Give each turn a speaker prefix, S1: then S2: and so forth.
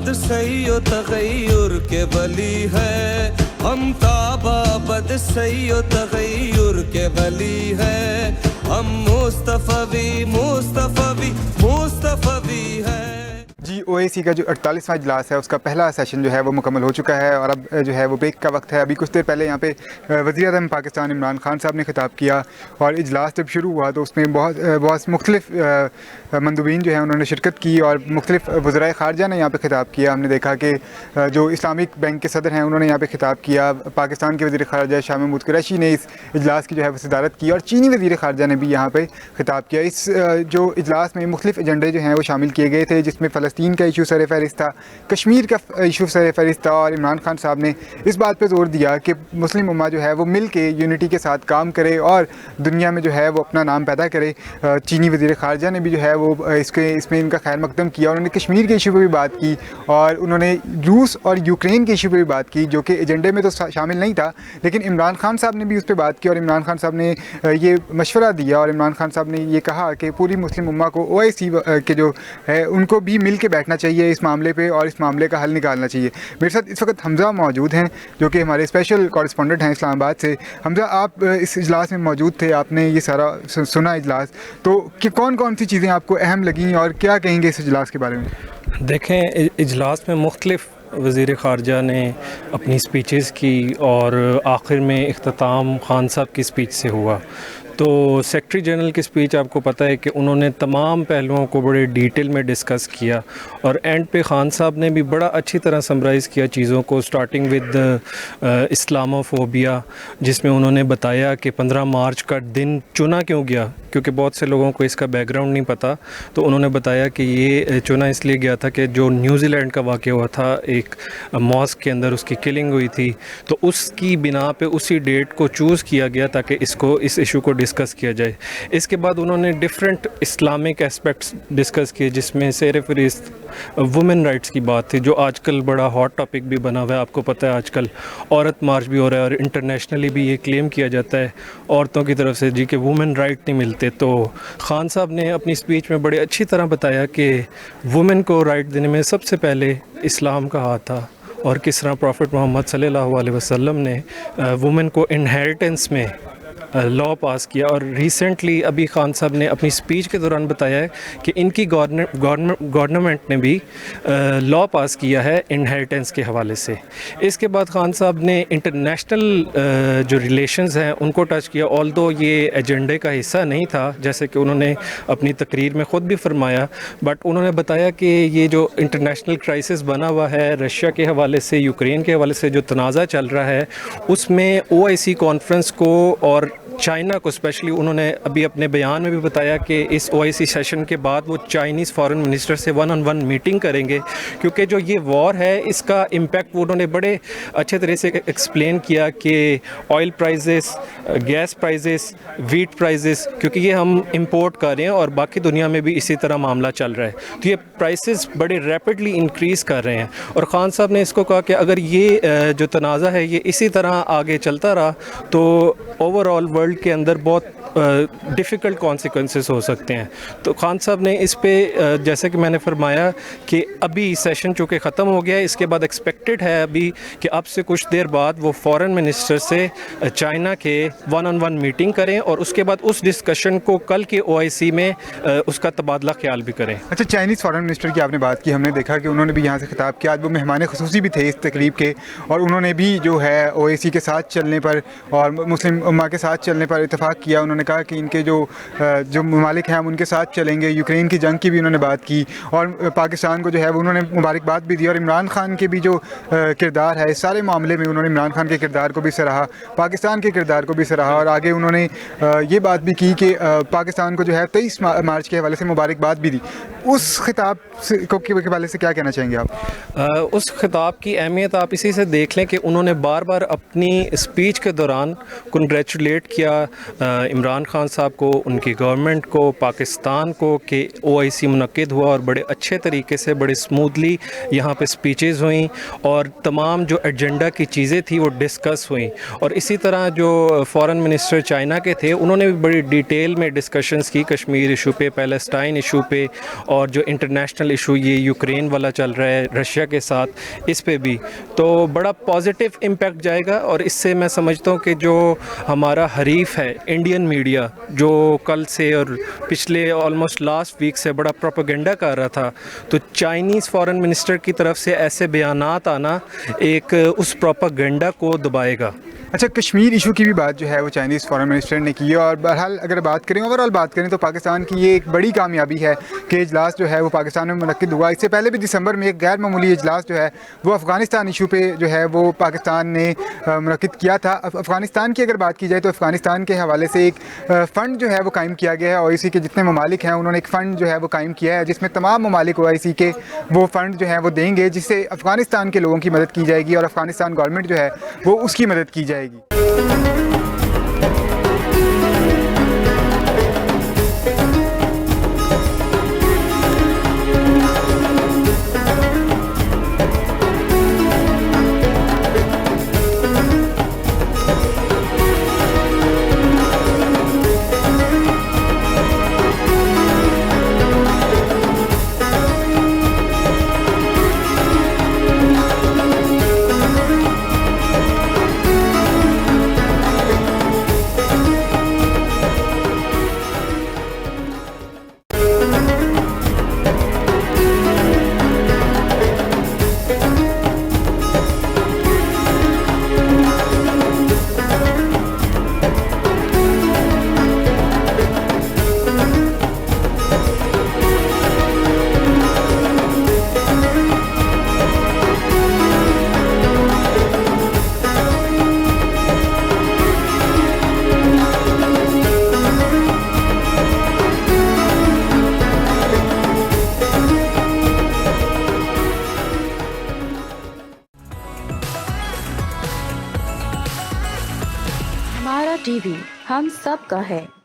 S1: बद सही तगैयुर के वली है, हम ताबा बद सही तगैयुर के वली है, हम मुस्तफ़वी मुस्तफ़वी मुस्तफ़वी है।
S2: जी ओएसी का जो 48वां इजलास है उसका पहला सेशन जो है वो मुकम्मल हो चुका है और अब जो है वो ब्रेक का वक्त है। अभी कुछ देर पहले यहाँ पे वज़ीर-ए-आज़म पाकिस्तान इमरान खान साहब ने खिताब किया और इजलास जब शुरू हुआ तो उसमें बहुत मुख्तलिफ मंदूबीन जो है उन्होंने शिरकत की और मुख्तलिफ वज़राए ख़ारजा ने यहाँ पे खिताब किया। हमने देखा कि जो इस्लामिक बैंक के सदर हैं उन्होंने यहाँ पे खिताब किया, पाकिस्तान के वज़ीर ख़ारजा शाह महमूद कुरैशी ने इस इजलास की जो है वो सदारत की और चीनी वज़ीर ख़ारजा ने भी यहाँ पे खिताब किया। इस जो इजलास में मुख्तलिफ एजेंडे जो हैं वो शामिल किए गए थे, जिसमें फ़लस्तीन का इशू सर फ़हरिस्त था, कश्मीर का इशू सर फ़हरिस्त था और इमरान खान साहब ने इस बात पे ज़ोर दिया कि मुस्लिम उम्मा जो है वो मिल के यूनिटी के साथ काम करे और दुनिया में जो है वो अपना नाम पैदा करे। चीनी वज़ीर ख़ारजा ने भी जो है वो इसमें इनका खैर मकदम किया। उन्होंने कश्मीर के इशू पर भी बात की और उन्होंने रूस और यूक्रेन के इशू पर भी बात की, जो कि एजेंडे में तो शामिल नहीं था, लेकिन इमरान खान साहब ने भी उस पर बात की और इमरान खान साहब ने ये मशवरा दिया और इमरान खान साहब ने ये कहा कि पूरी मुस्लिम उम्मा को ओआईसी के जो है उनको भी मिल के बैठना चाहिए इस मामले पे और इस मामले का हल निकालना चाहिए। मेरे साथ इस वक्त हमज़ा मौजूद हैं जो कि हमारे स्पेशल कॉरेस्पॉन्डेंट हैं इस्लामाबाद से। हमज़ा, आप इस इजलास में मौजूद थे, आपने ये सारा सुना इजलास, तो कि कौन कौन सी चीज़ें आपको अहम लगीं और क्या कहेंगे इस इजलास के बारे में?
S3: देखें, इजलास में मुख्तलिफ वज़ीर ख़ारजा ने अपनी स्पीचेस की और आखिर में इख्तिताम खान साहब की स्पीच से हुआ। तो सेक्रेटरी जनरल की स्पीच आपको पता है कि उन्होंने तमाम पहलुओं को बड़े डिटेल में डिस्कस किया और एंड पे खान साहब ने भी बड़ा अच्छी तरह समराइज़ किया चीज़ों को, स्टार्टिंग विद इस्लामोफोबिया, जिसमें उन्होंने बताया कि 15 मार्च का दिन चुना क्यों गया, क्योंकि बहुत से लोगों को इसका बैकग्राउंड नहीं पता। तो उन्होंने बताया कि ये चुना इसलिए गया था कि जो न्यूजीलैंड का वाक़या हुआ था, एक मॉस्क के अंदर उसकी किलिंग हुई थी, तो उसकी बिना पे उसी डेट को चूज़ किया गया ताकि इस इशू को डिस्कस किया जाए। इसके बाद उन्होंने डिफरेंट इस्लामिक एस्पेक्ट्स डिस्कस किए, जिसमें सेरेफरिस्ट वुमेन राइट्स की बात थी, जो आजकल बड़ा हॉट टॉपिक भी बना हुआ है। आपको पता है आजकल औरत मार्च भी हो रहा है और इंटरनेशनली भी ये क्लेम किया जाता है औरतों की तरफ से जी कि वुमेन राइट नहीं मिलते। तो खान साहब ने अपनी स्पीच में बड़े अच्छी तरह बताया कि वुमेन को राइट देने में सबसे पहले इस्लाम का हाथ था और किस तरह प्रॉफिट मोहम्मद सल्लल्लाहु अलैहि वसल्लम ने वुमेन को इनहेरिटेंस में लॉ पास किया। और रिसेंटली अभी खान साहब ने अपनी स्पीच के दौरान बताया है कि इनकी गवर्नमेंट ने भी लॉ पास किया है इनहेरिटेंस के हवाले से। इसके बाद खान साहब ने इंटरनेशनल जो रिलेशंस हैं उनको टच किया, ऑल्दो ये एजेंडे का हिस्सा नहीं था, जैसे कि उन्होंने अपनी तकरीर में ख़ुद भी फरमाया, बट उन्होंने बताया कि ये जो इंटरनेशनल क्राइसिस बना हुआ है रशिया के हवाले से, यूक्रेन के हवाले से जो तनाज़ा चल रहा है, उसमें ओआईसी कॉन्फ्रेंस को और चाइना को स्पेशली उन्होंने अभी अपने बयान में भी बताया कि इस ओआईसी सेशन के बाद वो चाइनीज़ फॉरेन मिनिस्टर से 1-on-1 मीटिंग करेंगे, क्योंकि जो ये वॉर है इसका इम्पैक्ट वो उन्होंने बड़े अच्छे तरह से एक्सप्लेन किया कि oil prices, gas prices, wheat prices, क्योंकि ये हम इंपोर्ट कर रहे हैं और बाकी दुनिया में भी इसी तरह मामला चल रहा है, तो ये प्राइसेस बड़े रैपिडली इंक्रीज़ कर रहे हैं। और ख़ान साहब ने इसको कहा कि अगर ये जो तनाज़ा है ये इसी तरह आगे चलता रहा तो ओवरऑल वर्ल्ड के अंदर बहुत डिफ़िकल्ट कॉन्सिक्वेंसेस हो सकते हैं। तो खान साहब ने इस पे जैसे कि मैंने फरमाया कि अभी सेशन चूँकि ख़त्म हो गया है, इसके बाद एक्सपेक्टेड है अभी कि अब से कुछ देर बाद वो फॉरेन मिनिस्टर से चाइना के 1-on-1 मीटिंग करें और उसके बाद उस डिस्कशन को कल के ओआईसी में उसका तबादला ख्याल भी करें।
S2: अच्छा, चाइनीज़ फॉरेन मिनिस्टर की आपने बात की, हमने देखा कि उन्होंने भी यहाँ से खिताब किया, आज वो मेहमान ख़ुसूसी भी थे इस तकरीब के और उन्होंने भी जो है ओआईसी के साथ चलने पर और मुस्लिम उम्मा के साथ चलने पर इत्तेफाक किया। उन्होंने कहा कि इनके जो ममालिक हैं हम उनके साथ चलेंगे। यूक्रेन की जंग की भी उन्होंने बात की और पाकिस्तान को जो है वो उन्होंने मुबारकबाद भी दी और इमरान खान के भी जो किरदार है इस सारे मामले में उन्होंने इमरान खान के किरदार को भी सराहा, पाकिस्तान के किरदार को भी सराहा और आगे उन्होंने ये बात भी की कि पाकिस्तान को जो है 23 मार्च के हवाले से मुबारकबाद भी दी। उस खिताब के हवाले से क्या कहना चाहेंगे आप?
S3: उस खिताब की अहमियत आप इसी से देख लें कि उन्होंने बार बार अपनी स्पीच के दौरान कंग्रेचुलेट किया इमरान इमरान खान साहब को, उनकी गवर्नमेंट को, पाकिस्तान को कि OIC मुनक्किद हुआ और बड़े अच्छे तरीके से, बड़े स्मूथली यहाँ पे स्पीचेस हुई और तमाम जो एजेंडा की चीज़ें थी वो डिस्कस हुई। और इसी तरह जो फॉरेन मिनिस्टर चाइना के थे उन्होंने भी बड़ी डिटेल में डिस्कशंस की कश्मीर इशू पे, पैलेस्टाइन इशू पे, और जो इंटरनेशनल इशू ये यूक्रेन वाला चल रहा है रशिया के साथ, इस पे भी तो बड़ा पॉजिटिव इम्पैक्ट जाएगा। और इससे मैं समझता हूँ कि जो हमारा हरीफ है इंडियन मीडिया, जो कल से और पिछले ऑलमोस्ट लास्ट वीक से बड़ा प्रोपेगेंडा कर रहा था, तो चाइनीज़ फॉरेन मिनिस्टर की तरफ से ऐसे बयानात आना एक उस प्रोपेगेंडा को दबाएगा।
S2: अच्छा, कश्मीर इशू की भी बात जो है वो चाइनीज़ फॉरेन मिनिस्टर ने की है। और बहरहाल अगर बात करें, ओवरऑल बात करें, तो पाकिस्तान की ये एक बड़ी कामयाबी है कि इजलास जो है वो पाकिस्तान में मुनक्किद हुआ। इससे पहले भी दिसंबर में एक गैर मामूली इजलास जो है वो अफ़गानिस्तान इशू पे जो है वो पाकिस्तान ने मुनक्किद किया था। अफ़गानिस्तान की अगर बात की जाए तो अफ़गानिस्तान के हवाले से एक फ़ंड जो है वो कायम किया गया है। OIC के जितने ममालिक हैं उन्होंने एक फ़ंड जो है वो कायम किया है, जिसमें तमाम ममालिक OIC के वो फ़ंड जो है वो देंगे, जिससे अफ़गानिस्तान के लोगों की मदद की जाएगी और अफ़गानिस्तान गवर्नमेंट जो है वो उसकी मदद की जाएगी।
S4: हमारा टीवी हम सब का है।